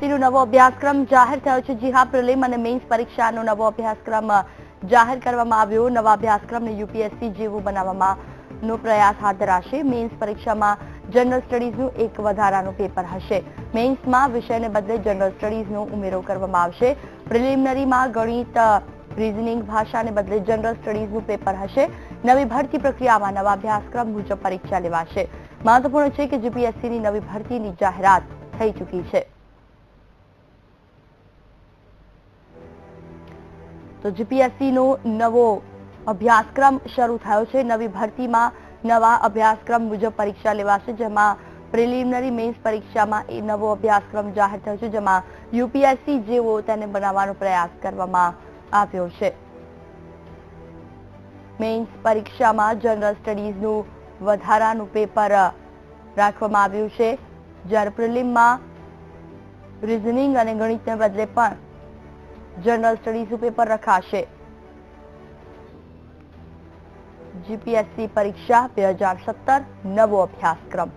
GPSC નો નવો અભ્યાસક્રમ જાહેર થયો છે। જી હા, પ્રિલિમ અને મેઇન્સ પરીક્ષાનો નવો અભ્યાસક્રમ જાહેર કરવામાં આવ્યો। નવા અભ્યાસક્રમને યુપીએસસી જેવું બનાવવાનો પ્રયાસ હાથ ધરાશે। મેઇન્સ પરીક્ષામાં જનરલ સ્ટડીઝનું એક વધારાનું પેપર હશે। મેઇન્સમાં વિષયને બદલે જનરલ સ્ટડીઝનો ઉમેરો કરવામાં આવશે। પ્રિલિમિનરીમાં ગણિત, રીઝનિંગ, ભાષાને બદલે જનરલ સ્ટડીઝનું પેપર હશે। નવી ભરતી પ્રક્રિયામાં નવા અભ્યાસક્રમ મુજબ પરીક્ષા લેવાશે। મહત્વપૂર્ણ છે કે જીપીએસસીની નવી ભરતીની જાહેરાત થઈ ચૂકી છે। તો જીપીએસસીનો નવો અભ્યાસક્રમ શરૂ થયો છે। નવી ભરતીમાં નવા અભ્યાસક્રમ મુજબ પરીક્ષા લેવાશે, જેમાં પ્રિલિમિનરી મેઇન્સ પરીક્ષામાં એ નવો અભ્યાસક્રમ જાહેર થયો છે, જેમાં યુપીએસસી જેવો તેને બનાવવાનો પ્રયાસ કરવામાં આવ્યો છે। મેઇન્સ પરીક્ષામાં જનરલ સ્ટડીઝનું વધારાનું પેપર રાખવામાં આવ્યું છે, જ્યારે પ્રિલિમમાં રીઝનિંગ અને ગણિતને બદલે પણ જનરલ સ્ટડીઝનું પેપર રખાશે। જીપીએસસી પરીક્ષા 2017 નવો અભ્યાસક્રમ।